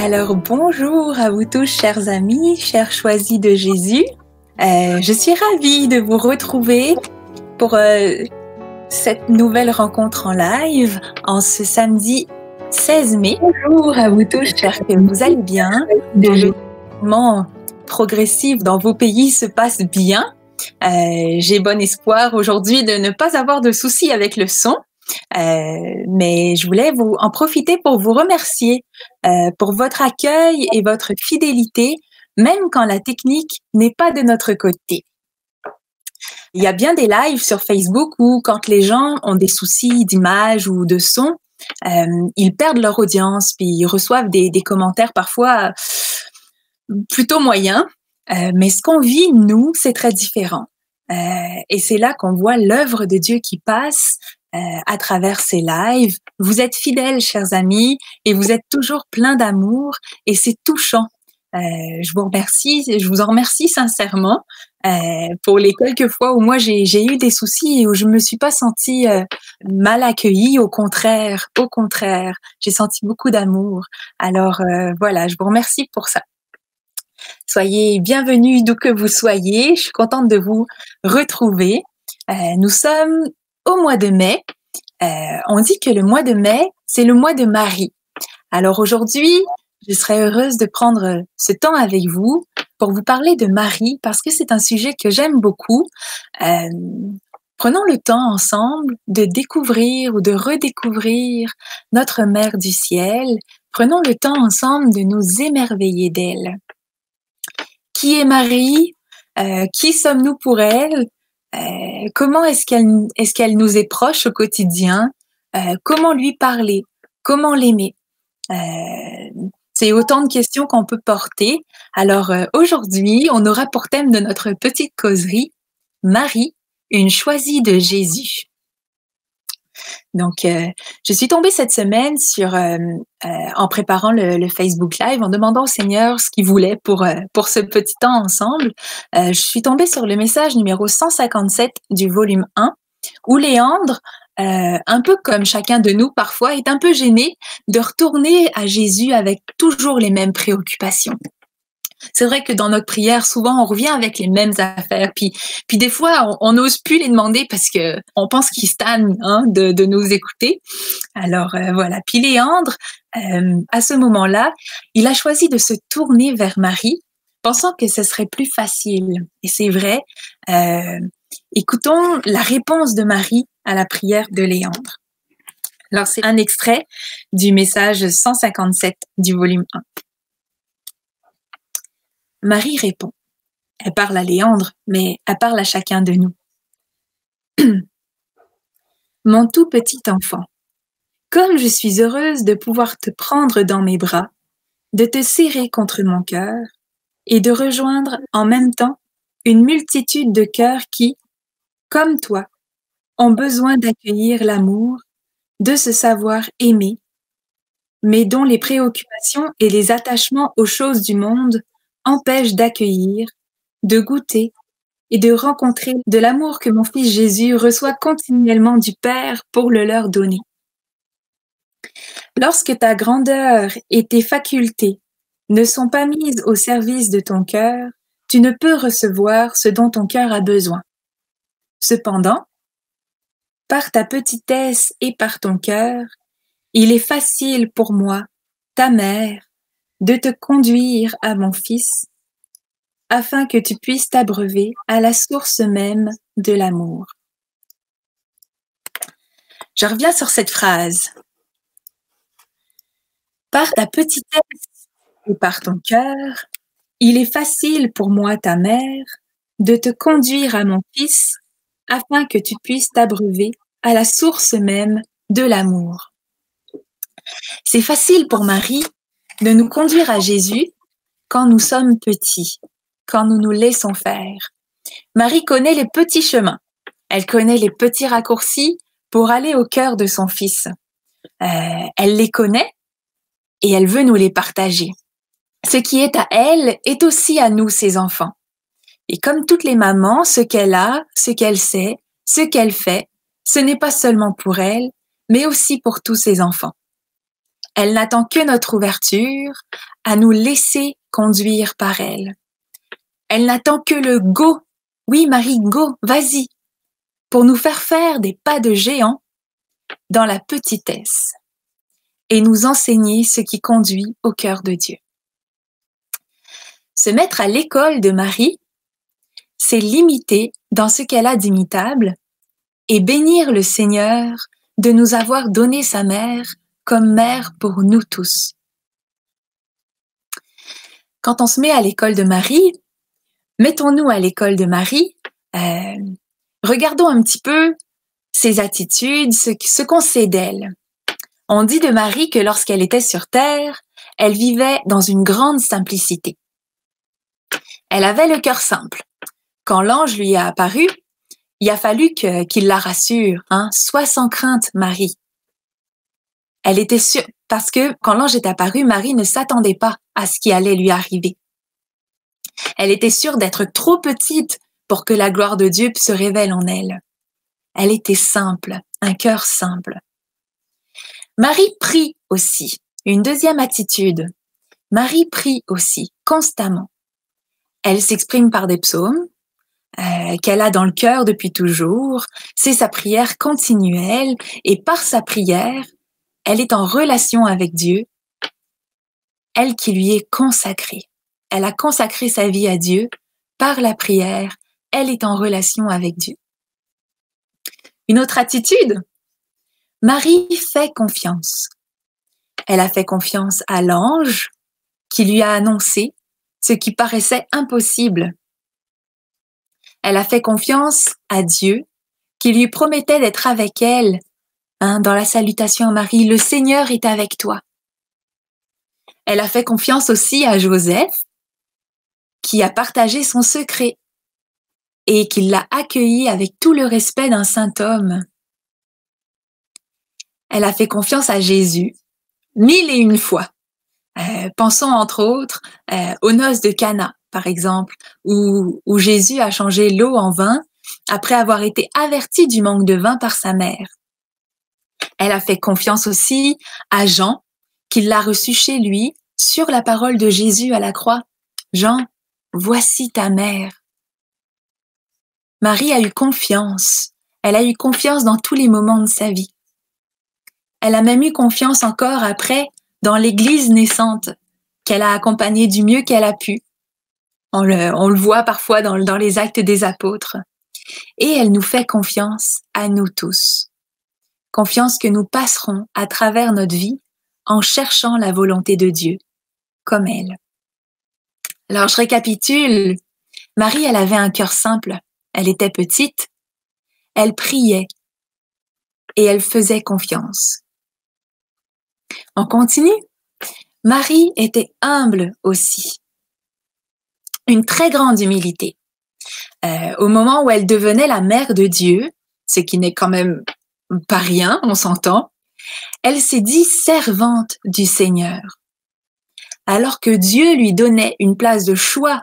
Alors bonjour à vous tous, chers amis, chers choisis de Jésus. Je suis ravie de vous retrouver pour cette nouvelle rencontre en live en ce samedi 16 mai. Bonjour à vous tous, j'espère que vous allez bien, que le développement progressif dans vos pays se passe bien. J'ai bon espoir aujourd'hui de ne pas avoir de soucis avec le son. Mais je voulais en profiter pour vous remercier pour votre accueil et votre fidélité, même quand la technique n'est pas de notre côté. Il y a bien des lives sur Facebook où quand les gens ont des soucis d'image ou de son, ils perdent leur audience, puis ils reçoivent des commentaires parfois plutôt moyens. Mais ce qu'on vit, nous, c'est très différent. Et c'est là qu'on voit l'œuvre de Dieu qui passe à travers ces lives. Vous êtes fidèles, chers amis, et vous êtes toujours pleins d'amour, et c'est touchant. Je vous en remercie sincèrement pour les quelques fois où moi j'ai eu des soucis et où je me suis pas sentie mal accueillie. Au contraire, j'ai senti beaucoup d'amour. Alors voilà, je vous remercie pour ça. Soyez bienvenus d'où que vous soyez. Je suis contente de vous retrouver. Nous sommes au mois de mai. On dit que le mois de mai, c'est le mois de Marie. Alors aujourd'hui, je serais heureuse de prendre ce temps avec vous pour vous parler de Marie parce que c'est un sujet que j'aime beaucoup. Prenons le temps ensemble de découvrir ou de redécouvrir notre Mère du ciel. Prenons le temps ensemble de nous émerveiller d'elle. Qui est Marie? Qui sommes-nous pour elle? Comment est-ce qu'elle nous est proche au quotidien? Comment lui parler? Comment l'aimer? C'est autant de questions qu'on peut porter. Alors aujourd'hui, on aura pour thème de notre petite causerie Marie, une choisie de Jésus. Donc, je suis tombée cette semaine en préparant le Facebook Live, en demandant au Seigneur ce qu'il voulait pour ce petit temps ensemble. Je suis tombée sur le message numéro 157 du volume 1, où Léandre, un peu comme chacun de nous parfois, est un peu gêné de retourner à Jésus avec toujours les mêmes préoccupations. C'est vrai que dans notre prière, souvent, on revient avec les mêmes affaires. Puis des fois, on n'ose plus les demander parce que on pense qu'ils se tannent de nous écouter. Alors voilà. Puis Léandre, à ce moment-là, il a choisi de se tourner vers Marie, pensant que ce serait plus facile. Et c'est vrai. Écoutons la réponse de Marie à la prière de Léandre. Alors, c'est un extrait du message 157 du volume 1. Marie répond. Elle parle à Léandre, mais elle parle à chacun de nous. Mon tout petit enfant, comme je suis heureuse de pouvoir te prendre dans mes bras, de te serrer contre mon cœur et de rejoindre en même temps une multitude de cœurs qui, comme toi, ont besoin d'accueillir l'amour, de se savoir aimer, mais dont les préoccupations et les attachements aux choses du monde empêchent d'accueillir, de goûter et de rencontrer de l'amour que mon fils Jésus reçoit continuellement du Père pour le leur donner. Lorsque ta grandeur et tes facultés ne sont pas mises au service de ton cœur, tu ne peux recevoir ce dont ton cœur a besoin. Cependant, par ta petitesse et par ton cœur, il est facile pour moi, ta mère, de te conduire à mon fils, afin que tu puisses t'abreuver à la source même de l'amour. Je reviens sur cette phrase. Par ta petitesse et par ton cœur, il est facile pour moi, ta mère, de te conduire à mon fils, afin que tu puisses t'abreuver à la source même de l'amour. C'est facile pour Marie de nous conduire à Jésus quand nous sommes petits, quand nous nous laissons faire. Marie connaît les petits chemins, elle connaît les petits raccourcis pour aller au cœur de son fils. Elle les connaît et elle veut nous les partager. Ce qui est à elle est aussi à nous, ses enfants. Et comme toutes les mamans, ce qu'elle a, ce qu'elle sait, ce qu'elle fait, ce n'est pas seulement pour elle, mais aussi pour tous ses enfants. Elle n'attend que notre ouverture, à nous laisser conduire par elle. Elle n'attend que le go. Oui, Marie, go, vas-y, pour nous faire des pas de géant dans la petitesse et nous enseigner ce qui conduit au cœur de Dieu. Se mettre à l'école de Marie, c'est l'imiter dans ce qu'elle a d'imitable et bénir le Seigneur de nous avoir donné sa mère comme mère pour nous tous. Quand on se met à l'école de Marie, mettons-nous à l'école de Marie, regardons un petit peu ses attitudes, ce qu'on sait d'elle. On dit de Marie que lorsqu'elle était sur terre, elle vivait dans une grande simplicité. Elle avait le cœur simple. Quand l'ange lui a apparu, il a fallu qu'il la rassure. Sois sans crainte, Marie. Elle était sûre, parce que quand l'ange est apparu, Marie ne s'attendait pas à ce qui allait lui arriver. Elle était sûre d'être trop petite pour que la gloire de Dieu se révèle en elle. Elle était simple, un cœur simple. Marie prie aussi, une deuxième attitude. Marie prie aussi, constamment. Elle s'exprime par des psaumes qu'elle a dans le cœur depuis toujours. C'est sa prière continuelle et par sa prière, elle est en relation avec Dieu, elle qui lui est consacrée. Elle a consacré sa vie à Dieu par la prière, elle est en relation avec Dieu. Une autre attitude, Marie fait confiance. Elle a fait confiance à l'ange qui lui a annoncé ce qui paraissait impossible. Elle a fait confiance à Dieu qui lui promettait d'être avec elle. Dans la salutation à Marie, le Seigneur est avec toi. Elle a fait confiance aussi à Joseph qui a partagé son secret et qui l'a accueilli avec tout le respect d'un saint homme. Elle a fait confiance à Jésus 1001 fois. Pensons entre autres aux noces de Cana, par exemple, où Jésus a changé l'eau en vin après avoir été averti du manque de vin par sa mère. Elle a fait confiance aussi à Jean, qui l'a reçu chez lui sur la parole de Jésus à la croix. Jean, voici ta mère. Marie a eu confiance. Elle a eu confiance dans tous les moments de sa vie. Elle a même eu confiance encore après dans l'Église naissante, qu'elle a accompagnée du mieux qu'elle a pu. On le voit parfois dans les actes des apôtres. Et elle nous fait confiance à nous tous. Confiance que nous passerons à travers notre vie en cherchant la volonté de Dieu, comme elle. Alors, je récapitule. Marie, elle avait un cœur simple. Elle était petite. Elle priait. Et elle faisait confiance. On continue. Marie était humble aussi. Une très grande humilité. Au moment où elle devenait la mère de Dieu, ce qui n'est quand même pas rien, on s'entend, elle s'est dit servante du Seigneur. Alors que Dieu lui donnait une place de choix,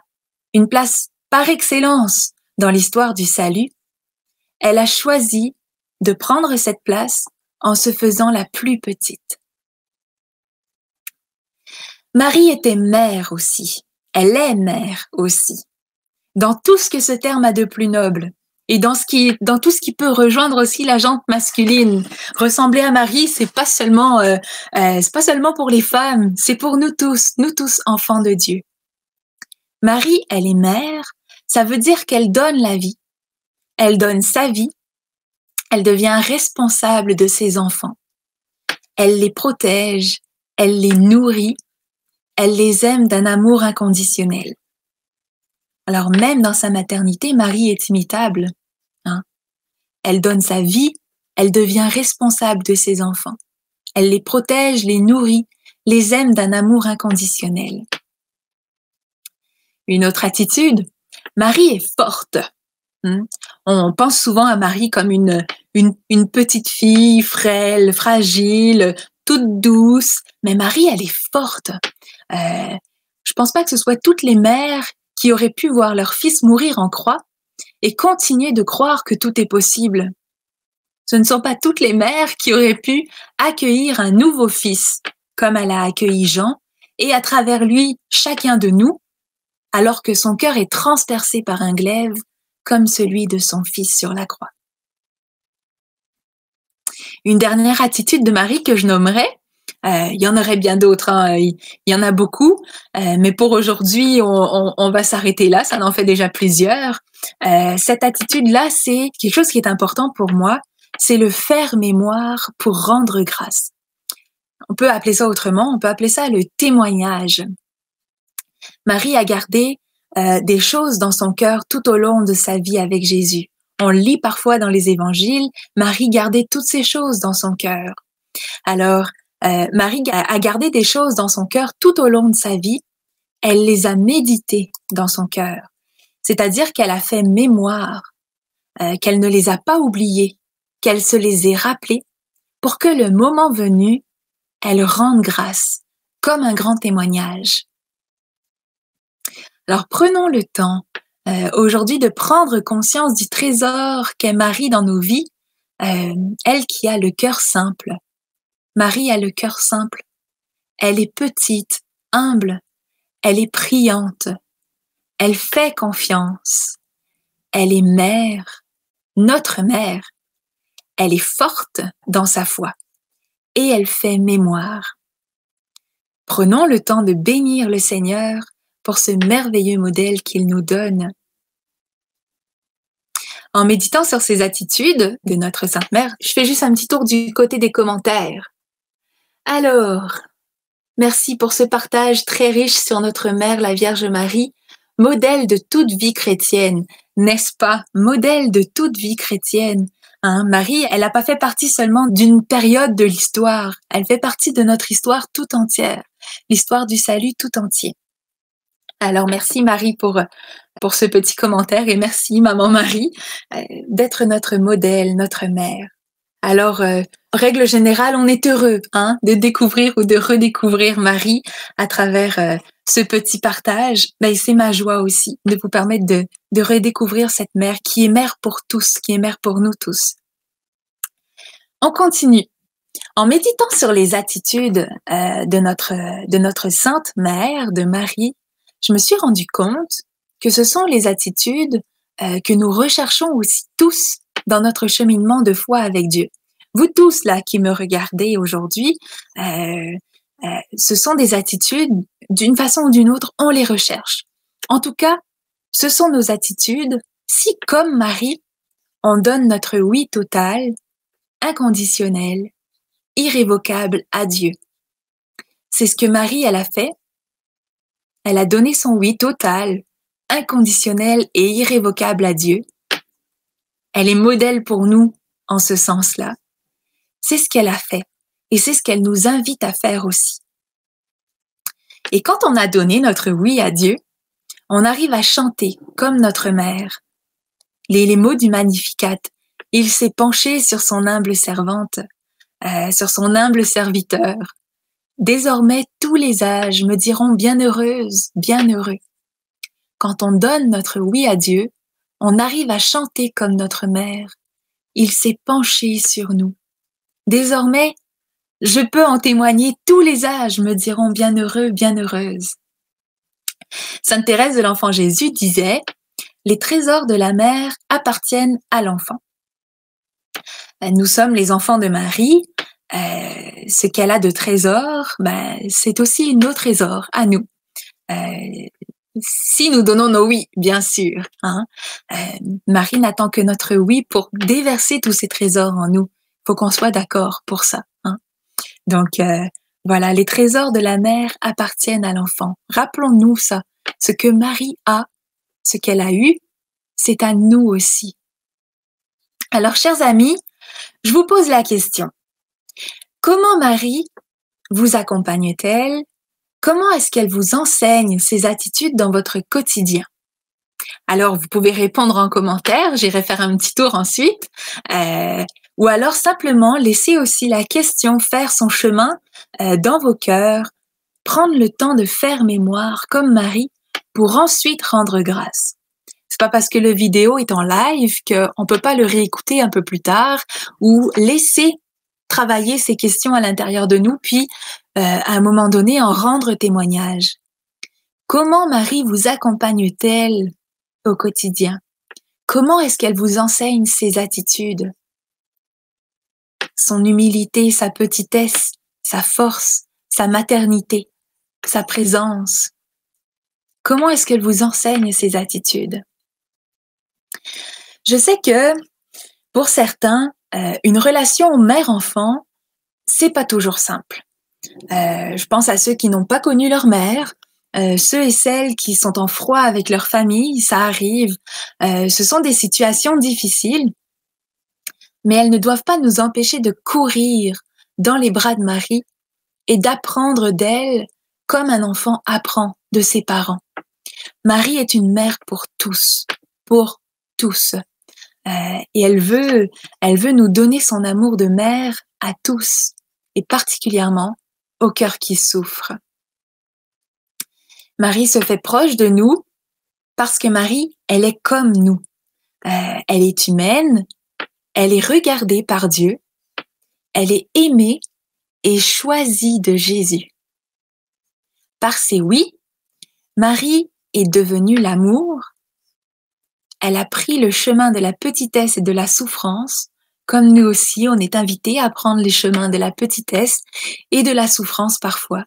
une place par excellence dans l'histoire du salut, elle a choisi de prendre cette place en se faisant la plus petite. Marie était mère aussi. Elle est mère aussi. Dans tout ce que ce terme a de plus noble et dans tout ce qui peut rejoindre aussi la jante masculine. Ressembler à Marie, c'est pas seulement pour les femmes, c'est pour nous tous enfants de Dieu. Marie, elle est mère, ça veut dire qu'elle donne la vie. Elle donne sa vie. Elle devient responsable de ses enfants. Elle les protège, elle les nourrit, elle les aime d'un amour inconditionnel. Alors même dans sa maternité, Marie est imitable. Elle donne sa vie, elle devient responsable de ses enfants. Elle les protège, les nourrit, les aime d'un amour inconditionnel. Une autre attitude, Marie est forte. On pense souvent à Marie comme une petite fille frêle, fragile, toute douce, mais Marie, elle est forte. Je pense pas que ce soit toutes les mères qui auraient pu voir leur fils mourir en croix et continuer de croire que tout est possible. Ce ne sont pas toutes les mères qui auraient pu accueillir un nouveau fils comme elle a accueilli Jean, et à travers lui, chacun de nous, alors que son cœur est transpercé par un glaive, comme celui de son Fils sur la croix. Une dernière attitude de Marie que je nommerais, il y en aurait bien d'autres, hein, il y en a beaucoup, mais pour aujourd'hui, on va s'arrêter là, ça en fait déjà plusieurs. Cette attitude-là, c'est quelque chose qui est important pour moi, c'est le faire mémoire pour rendre grâce. On peut appeler ça autrement, on peut appeler ça le témoignage. Marie a gardé des choses dans son cœur tout au long de sa vie avec Jésus. On lit parfois dans les évangiles, Marie gardait toutes ces choses dans son cœur. Alors, Marie a gardé des choses dans son cœur tout au long de sa vie. Elle les a méditées dans son cœur. C'est-à-dire qu'elle a fait mémoire, qu'elle ne les a pas oubliées, qu'elle se les ait rappelées pour que le moment venu, elle rende grâce, comme un grand témoignage. Alors, prenons le temps aujourd'hui de prendre conscience du trésor qu'est Marie dans nos vies, elle qui a le cœur simple. Marie a le cœur simple. Elle est petite, humble. Elle est priante. Elle fait confiance. Elle est mère, notre mère. Elle est forte dans sa foi. Et elle fait mémoire. Prenons le temps de bénir le Seigneur pour ce merveilleux modèle qu'il nous donne. En méditant sur ces attitudes de notre Sainte Mère, je fais juste un petit tour du côté des commentaires. Alors, merci pour ce partage très riche sur notre Mère, la Vierge Marie, modèle de toute vie chrétienne, n'est-ce pas? Modèle de toute vie chrétienne. Hein, Marie, elle n'a pas fait partie seulement d'une période de l'histoire, elle fait partie de notre histoire tout entière, l'histoire du salut tout entier. Alors merci Marie pour ce petit commentaire et merci Maman Marie d'être notre modèle, notre mère. Alors, règle générale, on est heureux de découvrir ou de redécouvrir Marie à travers ce petit partage. Ben, c'est ma joie aussi de vous permettre de redécouvrir cette mère qui est mère pour tous, qui est mère pour nous tous. On continue. En méditant sur les attitudes de notre Sainte Mère, de Marie, je me suis rendu compte que ce sont les attitudes que nous recherchons aussi tous dans notre cheminement de foi avec Dieu. Vous tous là qui me regardez aujourd'hui, ce sont des attitudes, d'une façon ou d'une autre, on les recherche. En tout cas, ce sont nos attitudes si, comme Marie, on donne notre oui total, inconditionnel, irrévocable à Dieu. C'est ce que Marie, elle a fait. Elle a donné son oui total, inconditionnel et irrévocable à Dieu. Elle est modèle pour nous en ce sens-là. C'est ce qu'elle a fait et c'est ce qu'elle nous invite à faire aussi. Et quand on a donné notre oui à Dieu, on arrive à chanter comme notre mère. Les mots du Magnificat. Il s'est penché sur son humble servante, sur son humble serviteur. Désormais, tous les âges me diront bienheureuse, bienheureux. Quand on donne notre oui à Dieu, on arrive à chanter comme notre mère. Il s'est penché sur nous. Désormais, je peux en témoigner, tous les âges me diront bienheureux, bienheureuse. Sainte Thérèse de l'Enfant Jésus disait « Les trésors de la mère appartiennent à l'enfant ». Nous sommes les enfants de Marie. Ce qu'elle a de trésor, c'est aussi nos trésors à nous. Si nous donnons nos oui, bien sûr. Marie n'attend que notre oui pour déverser tous ces trésors en nous. Il faut qu'on soit d'accord pour ça. Donc, voilà, les trésors de la mère appartiennent à l'enfant. Rappelons-nous ça. Ce que Marie a, ce qu'elle a eu, c'est à nous aussi. Alors, chers amis, je vous pose la question. Comment Marie vous accompagne-t-elle? Comment est-ce qu'elle vous enseigne ces attitudes dans votre quotidien? Alors, vous pouvez répondre en commentaire, j'irai faire un petit tour ensuite, ou alors simplement laisser aussi la question faire son chemin dans vos cœurs, prendre le temps de faire mémoire comme Marie pour ensuite rendre grâce. C'est pas parce que le vidéo est en live qu'on peut pas le réécouter un peu plus tard ou laisser travailler ces questions à l'intérieur de nous, puis à un moment donné en rendre témoignage. Comment Marie vous accompagne-t-elle au quotidien? Comment est-ce qu'elle vous enseigne ses attitudes? Son humilité, sa petitesse, sa force, sa maternité, sa présence. Comment est-ce qu'elle vous enseigne ces attitudes? Je sais que pour certains, une relation mère-enfant, c'est pas toujours simple. Je pense à ceux qui n'ont pas connu leur mère, ceux et celles qui sont en froid avec leur famille, ça arrive. Ce sont des situations difficiles, mais elles ne doivent pas nous empêcher de courir dans les bras de Marie et d'apprendre d'elle comme un enfant apprend de ses parents. Marie est une mère pour tous, pour tous. Et elle veut nous donner son amour de mère à tous, et particulièrement au cœur qui souffre. Marie se fait proche de nous parce que Marie, elle est comme nous. Elle est humaine, elle est regardée par Dieu, elle est aimée et choisie de Jésus. Par ses oui, Marie est devenue l'amour. Elle a pris le chemin de la petitesse et de la souffrance, comme nous aussi, on est invités à prendre les chemins de la petitesse et de la souffrance parfois.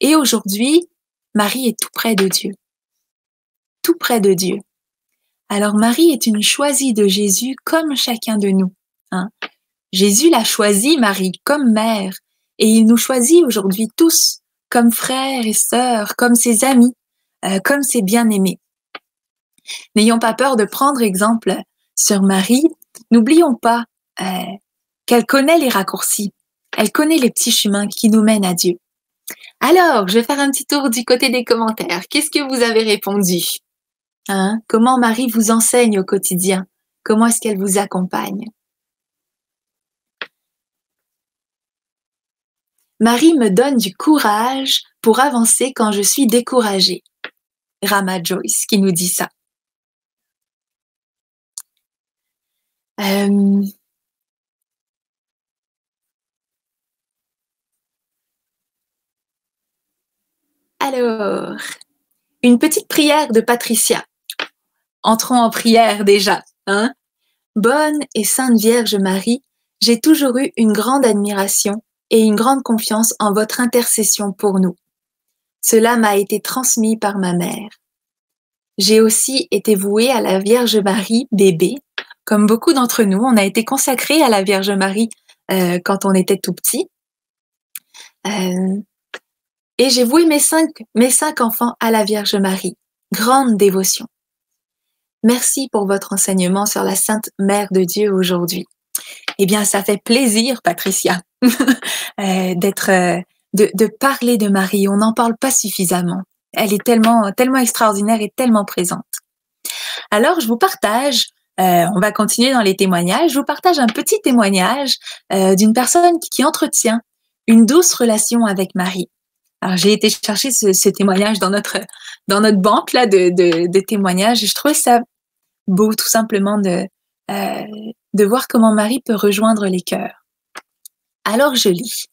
Et aujourd'hui, Marie est tout près de Dieu. Tout près de Dieu. Alors Marie est une choisie de Jésus comme chacun de nous. Hein? Jésus l'a choisie, Marie, comme mère. Et il nous choisit aujourd'hui tous comme frères et sœurs, comme ses amis, comme ses bien-aimés. N'ayons pas peur de prendre exemple sur Marie. N'oublions pas qu'elle connaît les raccourcis. Elle connaît les petits chemins qui nous mènent à Dieu. Alors, je vais faire un petit tour du côté des commentaires. Qu'est-ce que vous avez répondu? Hein? Comment Marie vous enseigne au quotidien? Comment est-ce qu'elle vous accompagne? Marie me donne du courage pour avancer quand je suis découragée. Rama Joyce qui nous dit ça. Alors, une petite prière de Patricia. Entrons en prière déjà. Hein? Bonne et sainte Vierge Marie, j'ai toujours eu une grande admiration et une grande confiance en votre intercession pour nous. Cela m'a été transmis par ma mère. J'ai aussi été vouée à la Vierge Marie, bébé. Comme beaucoup d'entre nous, on a été consacrés à la Vierge Marie quand on était tout petit. Et j'ai voué mes cinq enfants à la Vierge Marie. Grande dévotion. Merci pour votre enseignement sur la Sainte Mère de Dieu aujourd'hui. Eh bien, ça fait plaisir, Patricia, de parler de Marie. On n'en parle pas suffisamment. Elle est tellement extraordinaire et tellement présente. Alors, je vous partage, on va continuer dans les témoignages, je vous partage un petit témoignage d'une personne qui entretient une douce relation avec Marie. Alors, j'ai été chercher ce témoignage dans notre banque là de témoignages. Je trouvais ça beau, tout simplement, de voir comment Marie peut rejoindre les cœurs. Alors, je lis.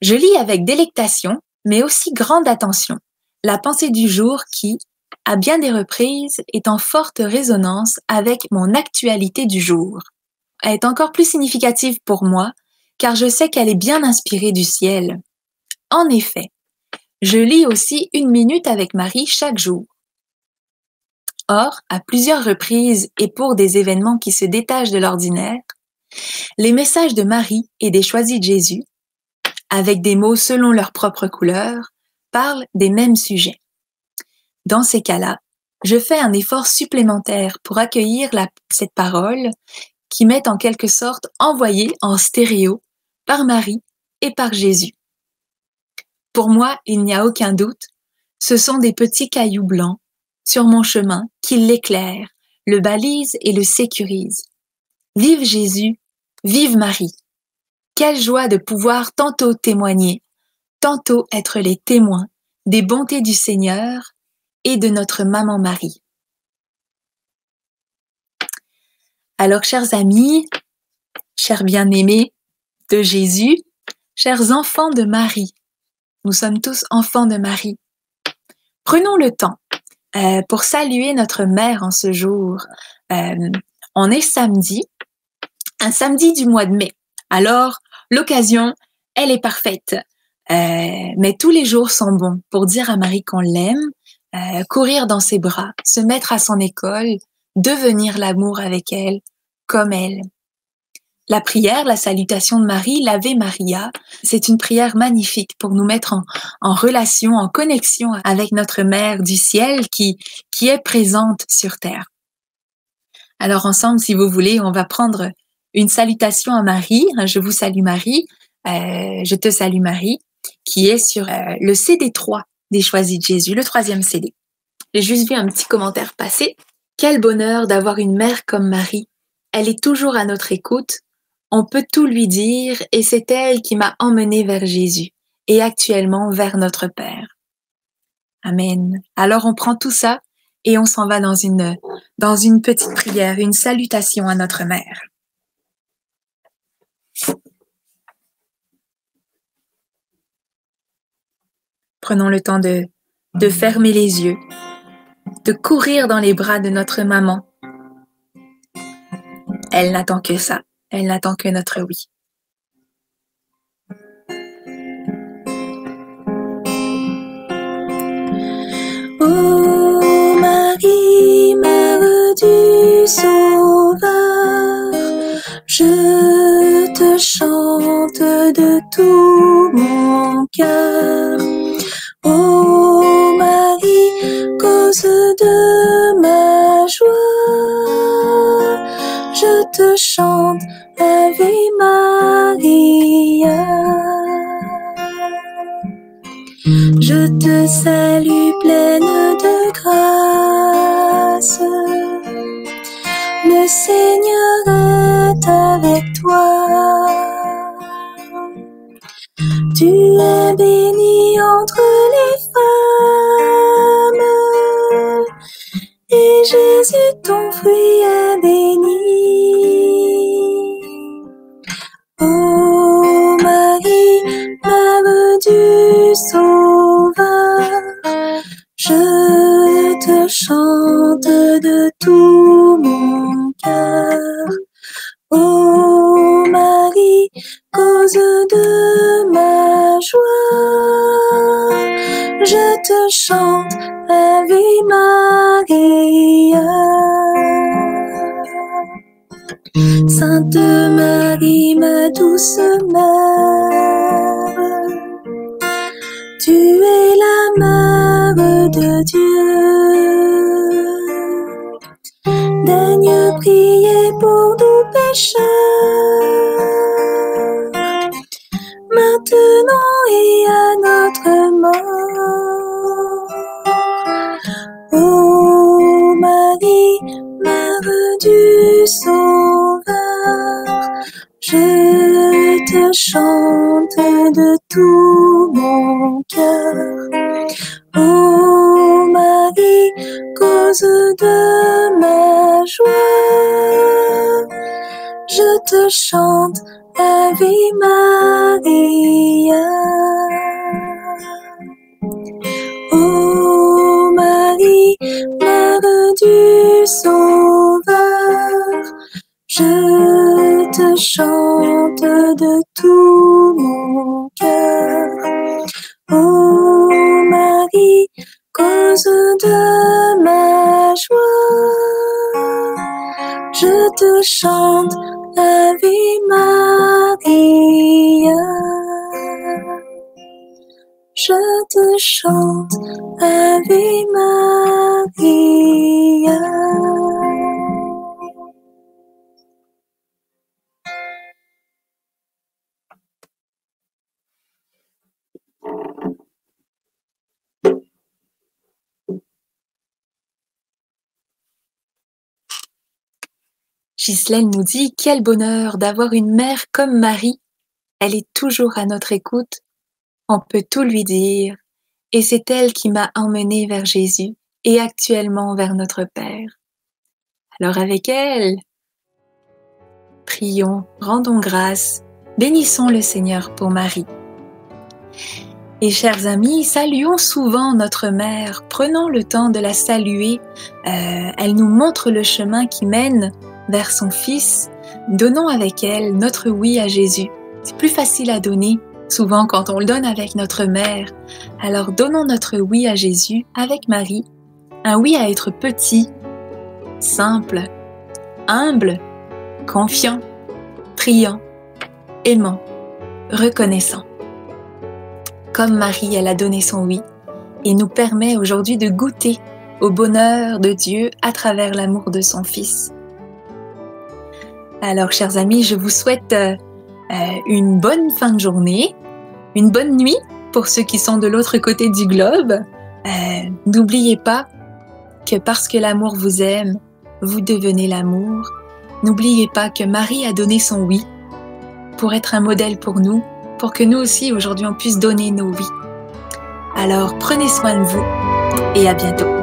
Je lis avec délectation, mais aussi grande attention, la pensée du jour qui, à bien des reprises, est en forte résonance avec mon actualité du jour. Elle est encore plus significative pour moi, car je sais qu'elle est bien inspirée du ciel. En effet, je lis aussi 1 minute avec Marie chaque jour. Or, à plusieurs reprises et pour des événements qui se détachent de l'ordinaire, les messages de Marie et des choisis de Jésus, avec des mots selon leur propre couleur, parlent des mêmes sujets. Dans ces cas-là, je fais un effort supplémentaire pour accueillir cette parole qui m'est en quelque sorte envoyée en stéréo par Marie et par Jésus. Pour moi, il n'y a aucun doute, ce sont des petits cailloux blancs sur mon chemin qui l'éclairent, le balisent et le sécurisent. Vive Jésus, vive Marie! Quelle joie de pouvoir tantôt témoigner, tantôt être les témoins des bontés du Seigneur et de notre maman Marie. Alors, chers amis, Chers bien-aimés de Jésus, chers enfants de Marie, nous sommes tous enfants de Marie. Prenons le temps pour saluer notre mère en ce jour. On est samedi, un samedi du mois de mai. Alors, l'occasion, elle est parfaite. Mais tous les jours sont bons pour dire à Marie qu'on l'aime, courir dans ses bras, se mettre à son école, devenir l'amour avec elle, comme elle. La prière, la salutation de Marie, l'Ave Maria, c'est une prière magnifique pour nous mettre en relation, en connexion avec notre Mère du ciel qui est présente sur terre. Alors ensemble, si vous voulez, on va prendre une salutation à Marie. Je vous salue Marie, je te salue Marie, qui est sur le CD 3 des Choisis de Jésus, le 3e CD. J'ai juste vu un petit commentaire passer. Quel bonheur d'avoir une mère comme Marie. Elle est toujours à notre écoute. On peut tout lui dire et c'est elle qui m'a emmenée vers Jésus et actuellement vers notre Père. Amen. Alors on prend tout ça et on s'en va dans une petite prière, une salutation à notre mère. Prenons le temps de fermer les yeux, de courir dans les bras de notre maman. Elle n'attend que ça, elle n'attend que notre oui. Ô Marie, Mère du Sauveur, je te chante de tout mon cœur. Ô Marie, cause de ma joie, je te chante Ave Maria. Je te salue pleine de grâce, le Seigneur est avec toi. Tu es bénie entre les femmes, et Jésus ton fruit est béni. Ô Marie, Mère du Sauveur, je te chante de tout mon cœur. Ô Marie, cause de ma joie, je te chante Ave Maria. Sainte Marie, ma douce mère, tu es la mère de Dieu. Daigne prier pour nous pécheurs, maintenant et à notre mort. Ô Marie, Mère du Sauveur, je te chante de tout mon cœur. Ô Marie, cause de ma joie, je te chante Ave Maria. Ô Marie, Mère du Sauveur, je te chante de tout mon cœur. Ô Marie, cause de ma joie, je te chante Ave Maria. Je te chante Ave Maria. Ghislaine nous dit « Quel bonheur d'avoir une mère comme Marie. Elle est toujours à notre écoute. On peut tout lui dire. Et c'est elle qui m'a emmenée vers Jésus et actuellement vers notre Père. » Alors avec elle, Prions, rendons grâce, bénissons le Seigneur pour Marie. Et chers amis, saluons souvent notre mère, prenons le temps de la saluer. Elle nous montre le chemin qui mène vers son Fils. Donnons avec elle notre oui à Jésus. C'est plus facile à donner, souvent quand on le donne avec notre mère. Alors donnons notre oui à Jésus avec Marie. Un oui à être petit, simple, humble, confiant, priant, aimant, reconnaissant. Comme Marie, elle a donné son oui et nous permet aujourd'hui de goûter au bonheur de Dieu à travers l'amour de son Fils. Alors, chers amis, je vous souhaite une bonne fin de journée, une bonne nuit pour ceux qui sont de l'autre côté du globe. N'oubliez pas que parce que l'amour vous aime, vous devenez l'amour. N'oubliez pas que Marie a donné son oui pour être un modèle pour nous, pour que nous aussi aujourd'hui on puisse donner nos oui. Alors prenez soin de vous et à bientôt.